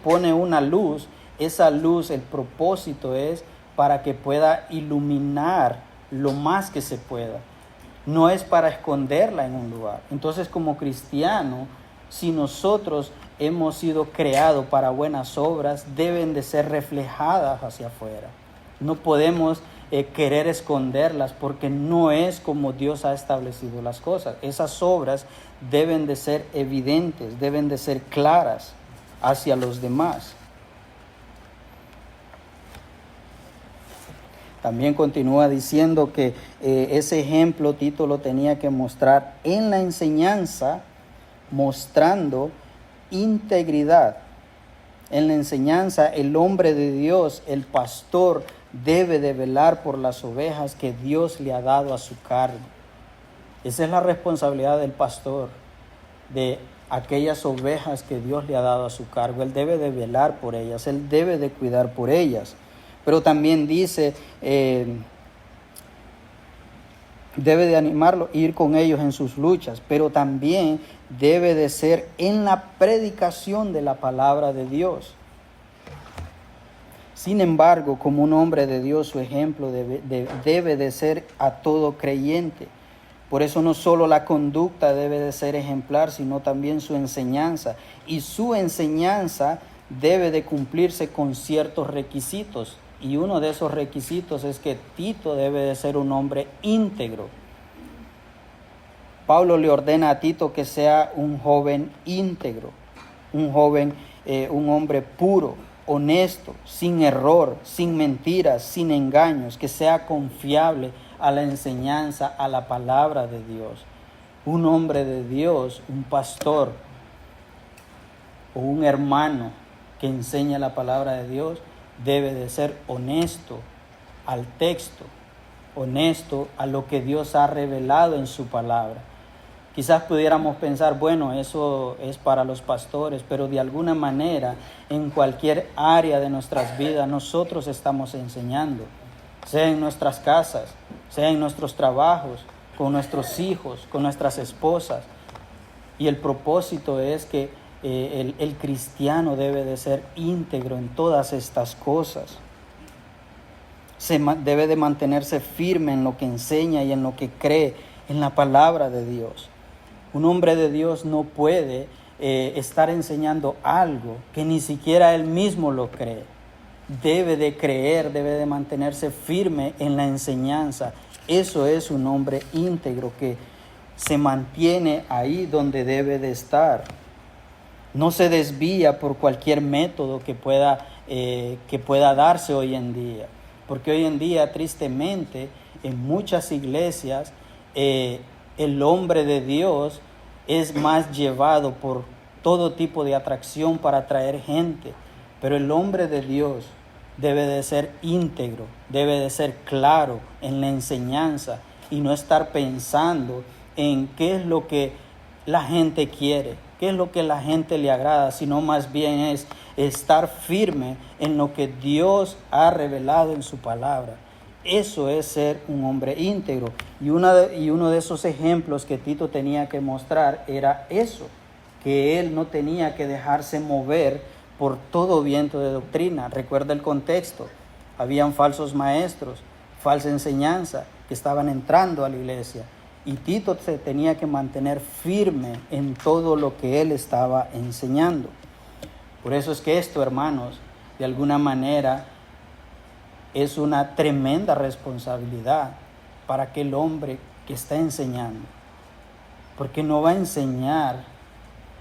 pone una luz, esa luz, el propósito es para que pueda iluminar lo más que se pueda. No es para esconderla en un lugar. Entonces, como cristiano, si nosotros hemos sido creados para buenas obras, deben de ser reflejadas hacia afuera. No podemos querer esconderlas porque no es como Dios ha establecido las cosas. Esas obras deben de ser evidentes, deben de ser claras hacia los demás. También continúa diciendo que ese ejemplo Tito lo tenía que mostrar en la enseñanza, mostrando integridad. En la enseñanza, el hombre de Dios, el pastor, debe de velar por las ovejas que Dios le ha dado a su cargo. Esa es la responsabilidad del pastor, de aquellas ovejas que Dios le ha dado a su cargo. Él debe de velar por ellas, él debe de cuidar por ellas. Pero también dice, debe de animarlo, ir con ellos en sus luchas, pero también debe de ser en la predicación de la palabra de Dios. Sin embargo, como un hombre de Dios, su ejemplo debe de ser a todo creyente. Por eso no solo la conducta debe de ser ejemplar, sino también su enseñanza. Y su enseñanza debe de cumplirse con ciertos requisitos. Y uno de esos requisitos es que Tito debe de ser un hombre íntegro. Pablo le ordena a Tito que sea un joven íntegro, un hombre puro, honesto, sin error, sin mentiras, sin engaños, que sea confiable a la enseñanza, a la palabra de Dios. Un hombre de Dios, un pastor o un hermano que enseña la palabra de Dios, debe de ser honesto al texto, honesto a lo que Dios ha revelado en su palabra. Quizás pudiéramos pensar, bueno, eso es para los pastores, pero de alguna manera en cualquier área de nuestras vidas nosotros estamos enseñando, sea en nuestras casas, sea en nuestros trabajos, con nuestros hijos, con nuestras esposas. Y el propósito es que el cristiano debe de ser íntegro en todas estas cosas. Debe de mantenerse firme en lo que enseña y en lo que cree en la palabra de Dios. Un hombre de Dios no puede estar enseñando algo que ni siquiera él mismo lo cree. Debe de creer, debe de mantenerse firme en la enseñanza. Eso es un hombre íntegro que se mantiene ahí donde debe de estar. No se desvía por cualquier método que pueda darse hoy en día. Porque hoy en día, tristemente, en muchas iglesias, el hombre de Dios es más llevado por todo tipo de atracción para atraer gente. Pero el hombre de Dios debe de ser íntegro, debe de ser claro en la enseñanza y no estar pensando en qué es lo que la gente quiere, qué es lo que la gente le agrada, sino más bien es estar firme en lo que Dios ha revelado en su palabra. Eso es ser un hombre íntegro. Y uno de esos ejemplos que Tito tenía que mostrar era eso, que él no tenía que dejarse mover por todo viento de doctrina. Recuerda el contexto. Habían falsos maestros, falsa enseñanza que estaban entrando a la iglesia. Y Tito se tenía que mantener firme en todo lo que él estaba enseñando. Por eso es que esto, hermanos, de alguna manera es una tremenda responsabilidad para aquel hombre que está enseñando. Porque no va a enseñar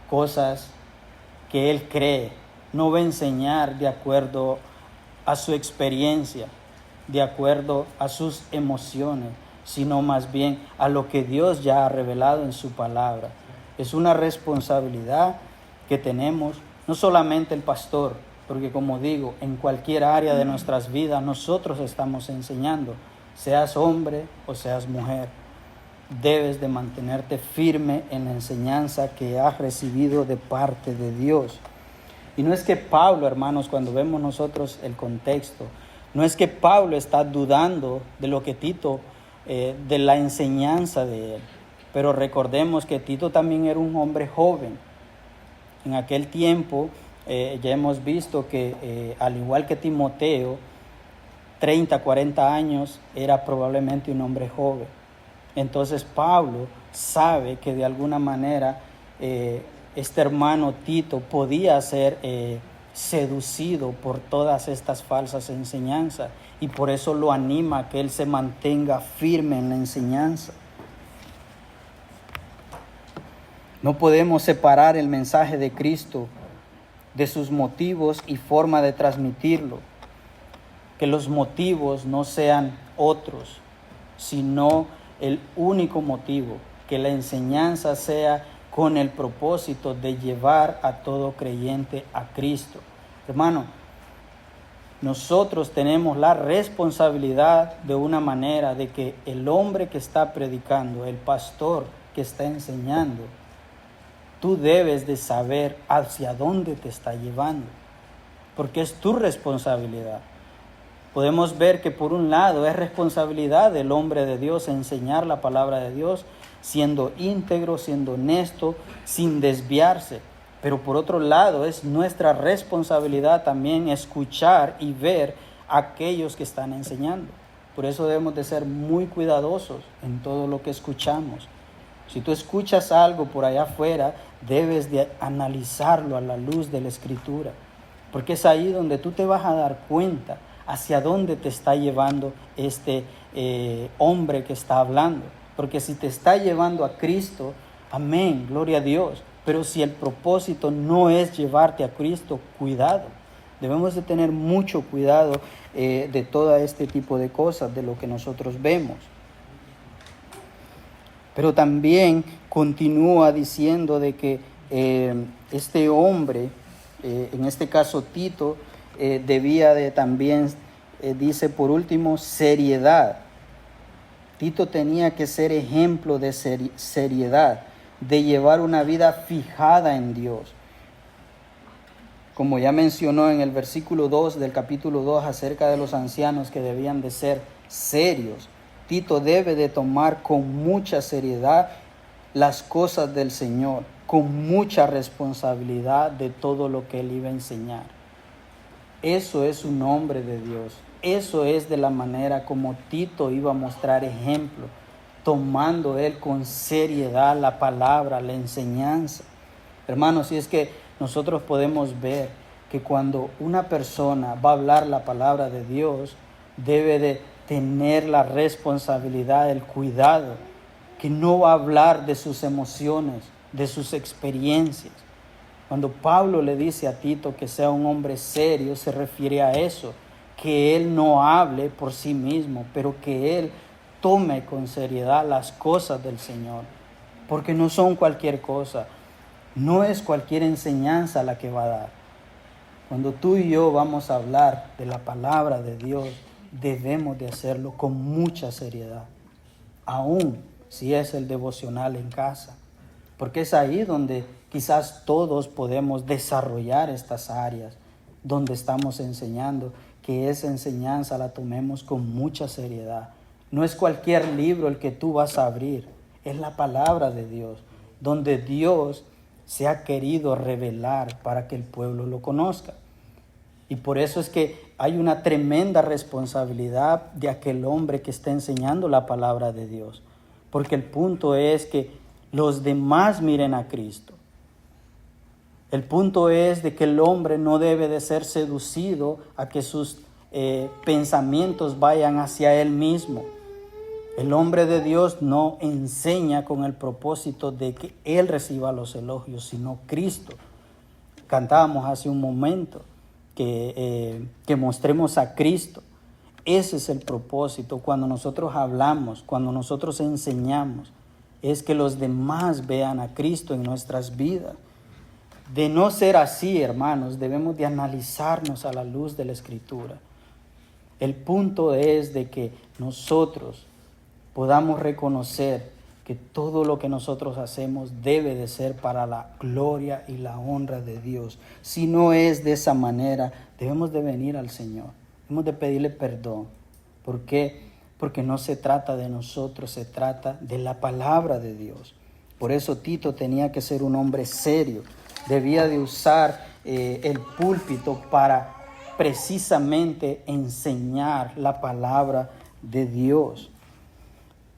cosas que él cree, no va a enseñar de acuerdo a su experiencia, de acuerdo a sus emociones, sino más bien a lo que Dios ya ha revelado en su palabra. Es una responsabilidad que tenemos, no solamente el pastor, porque como digo, en cualquier área de nuestras vidas nosotros estamos enseñando, seas hombre o seas mujer. Debes de mantenerte firme en la enseñanza que has recibido de parte de Dios. Y no es que Pablo, hermanos, cuando vemos nosotros el contexto, no es que Pablo está dudando de lo que Tito, de la enseñanza de él. Pero recordemos que Tito también era un hombre joven. En aquel tiempo ya hemos visto que al igual que Timoteo, 30, 40 años era probablemente un hombre joven. Entonces Pablo sabe que de alguna manera este hermano Tito podía ser seducido por todas estas falsas enseñanzas y por eso lo anima a que él se mantenga firme en la enseñanza. No podemos separar el mensaje de Cristo de sus motivos y forma de transmitirlo. Que los motivos no sean otros, sino el único motivo, que la enseñanza sea con el propósito de llevar a todo creyente a Cristo. Hermano, nosotros tenemos la responsabilidad de una manera de que el hombre que está predicando, el pastor que está enseñando, tú debes de saber hacia dónde te está llevando, porque es tu responsabilidad. Podemos ver que por un lado es responsabilidad del hombre de Dios enseñar la palabra de Dios, siendo íntegro, siendo honesto, sin desviarse. Pero por otro lado es nuestra responsabilidad también escuchar y ver a aquellos que están enseñando. Por eso debemos de ser muy cuidadosos en todo lo que escuchamos. Si tú escuchas algo por allá afuera, debes de analizarlo a la luz de la Escritura, porque es ahí donde tú te vas a dar cuenta hacia dónde te está llevando este hombre que está hablando. Porque si te está llevando a Cristo, amén, gloria a Dios. Pero si el propósito no es llevarte a Cristo, cuidado. Debemos de tener mucho cuidado de todo este tipo de cosas, de lo que nosotros vemos. Pero también continúa diciendo de que este hombre, en este caso Tito, debía de también, dice por último, seriedad. Tito tenía que ser ejemplo de seriedad, de llevar una vida fijada en Dios. Como ya mencionó en el versículo 2 del capítulo 2 acerca de los ancianos que debían de ser serios, Tito debe de tomar con mucha seriedad las cosas del Señor. con mucha responsabilidad de todo lo que él iba a enseñar. Eso es un hombre de Dios. Eso es de la manera como Tito iba a mostrar ejemplo, tomando él con seriedad la palabra, la enseñanza. Hermanos, si es que nosotros podemos ver que cuando una persona va a hablar la palabra de Dios, debe de tener la responsabilidad, el cuidado, que no va a hablar de sus emociones, de sus experiencias. Cuando Pablo le dice a Tito que sea un hombre serio, se refiere a eso, que él no hable por sí mismo, pero que él tome con seriedad las cosas del Señor, porque no son cualquier cosa, no es cualquier enseñanza la que va a dar. Cuando tú y yo vamos a hablar de la palabra de Dios, debemos de hacerlo con mucha seriedad, aún si es el devocional en casa, porque es ahí donde quizás todos podemos desarrollar estas áreas donde estamos enseñando, que esa enseñanza la tomemos con mucha seriedad. No es cualquier libro el que tú vas a abrir, es la palabra de Dios, donde Dios se ha querido revelar para que el pueblo lo conozca. Y por eso es que hay una tremenda responsabilidad de aquel hombre que está enseñando la palabra de Dios. Porque el punto es que los demás miren a Cristo. El punto es de que el hombre no debe de ser seducido a que sus pensamientos vayan hacia él mismo. El hombre de Dios no enseña con el propósito de que él reciba los elogios, sino Cristo. Cantábamos hace un momento que mostremos a Cristo. Ese es el propósito cuando nosotros hablamos, cuando nosotros enseñamos, es que los demás vean a Cristo en nuestras vidas. De no ser así, hermanos, debemos de analizarnos a la luz de la Escritura. El punto es de que nosotros podamos reconocer que todo lo que nosotros hacemos debe de ser para la gloria y la honra de Dios. Si no es de esa manera, debemos de venir al Señor, debemos de pedirle perdón. ¿Por qué? Porque no se trata de nosotros, se trata de la palabra de Dios. Por eso Tito tenía que ser un hombre serio, debía de usar el púlpito para precisamente enseñar la palabra de Dios.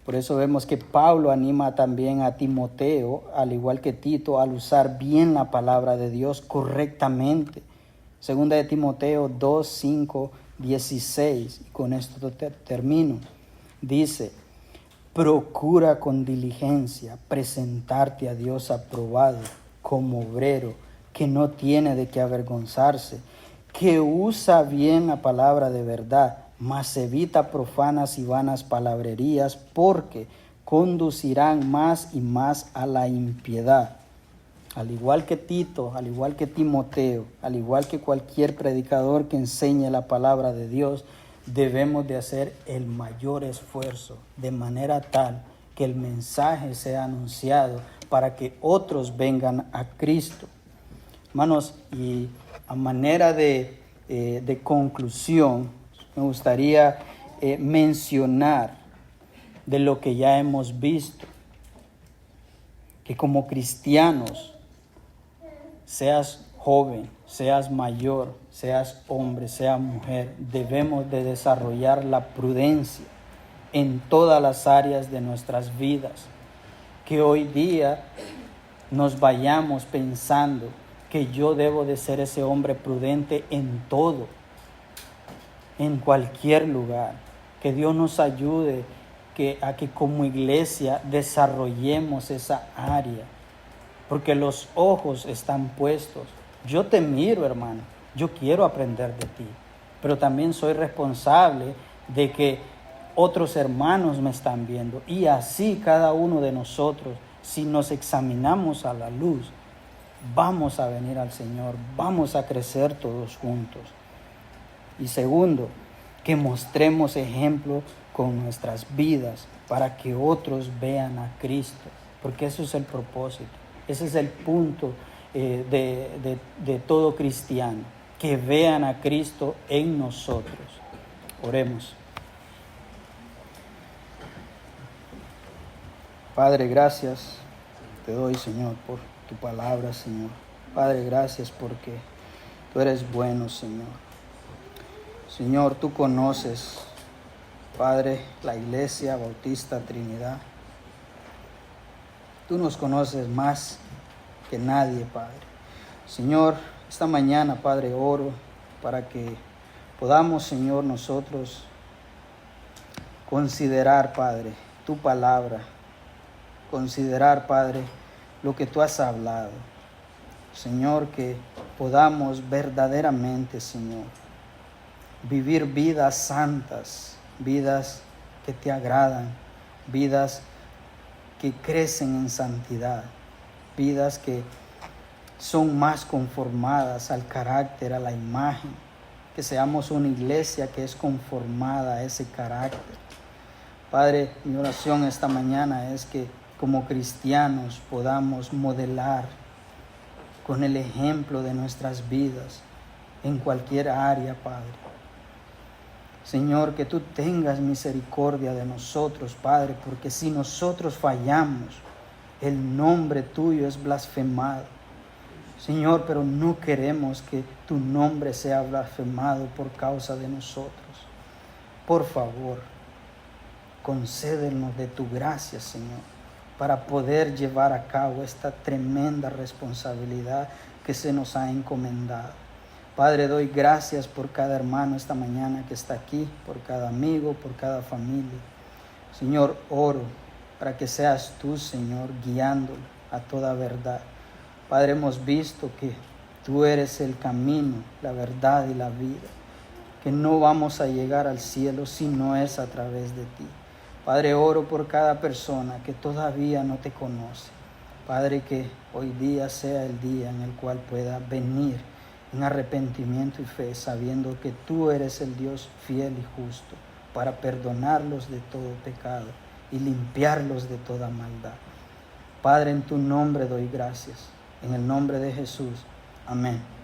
Por eso vemos que Pablo anima también a Timoteo, al igual que Tito, al usar bien la palabra de Dios correctamente. Segunda de Timoteo 2, 5, 16, y con esto termino. Dice, procura con diligencia presentarte a Dios aprobado como obrero que no tiene de qué avergonzarse, que usa bien la palabra de verdad, mas evita profanas y vanas palabrerías, porque conducirán más y más a la impiedad. Al igual que Tito, al igual que Timoteo, al igual que cualquier predicador que enseñe la palabra de Dios, debemos de hacer el mayor esfuerzo, de manera tal que el mensaje sea anunciado para que otros vengan a Cristo. Hermanos, y a manera de conclusión, me gustaría mencionar de lo que ya hemos visto, que como cristianos, seas joven, seas mayor, seas hombre, seas mujer, debemos de desarrollar la prudencia en todas las áreas de nuestras vidas. Que hoy día nos vayamos pensando que yo debo de ser ese hombre prudente en todo, en cualquier lugar. Que Dios nos ayude a que como iglesia desarrollemos esa área, porque los ojos están puestos. Yo te miro, hermano, yo quiero aprender de ti, pero también soy responsable de que otros hermanos me están viendo, y así cada uno de nosotros, si nos examinamos a la luz, vamos a venir al Señor, vamos a crecer todos juntos. Y segundo, que mostremos ejemplo con nuestras vidas para que otros vean a Cristo, porque eso es el propósito, ese es el punto de todo cristiano, que vean a Cristo en nosotros. Oremos. Padre, gracias te doy, Señor, por tu palabra, Señor. Padre, gracias porque tú eres bueno, Señor. Señor, tú conoces, Padre, la Iglesia Bautista Trinidad. Tú nos conoces más que nadie, Padre. Señor, esta mañana, Padre, oro para que podamos, Señor, nosotros considerar, Padre, tu palabra. Considerar, Padre, lo que tú has hablado. Señor, que podamos verdaderamente, Señor, vivir vidas santas, vidas que te agradan, vidas que crecen en santidad, vidas que son más conformadas al carácter, a la imagen, que seamos una iglesia que es conformada a ese carácter. Padre, mi oración esta mañana es que como cristianos podamos modelar con el ejemplo de nuestras vidas en cualquier área, Padre. Señor, que tú tengas misericordia de nosotros, Padre, porque si nosotros fallamos, el nombre tuyo es blasfemado. Señor, pero no queremos que tu nombre sea blasfemado por causa de nosotros. Por favor, concédenos de tu gracia, Señor, para poder llevar a cabo esta tremenda responsabilidad que se nos ha encomendado. Padre, doy gracias por cada hermano esta mañana que está aquí, por cada amigo, por cada familia. Señor, oro para que seas tú, Señor, guiándolo a toda verdad. Padre, hemos visto que tú eres el camino, la verdad y la vida, que no vamos a llegar al cielo si no es a través de ti. Padre, oro por cada persona que todavía no te conoce. Padre, que hoy día sea el día en el cual pueda venir en arrepentimiento y fe, sabiendo que tú eres el Dios fiel y justo para perdonarlos de todo pecado y limpiarlos de toda maldad. Padre, en tu nombre doy gracias. En el nombre de Jesús. Amén.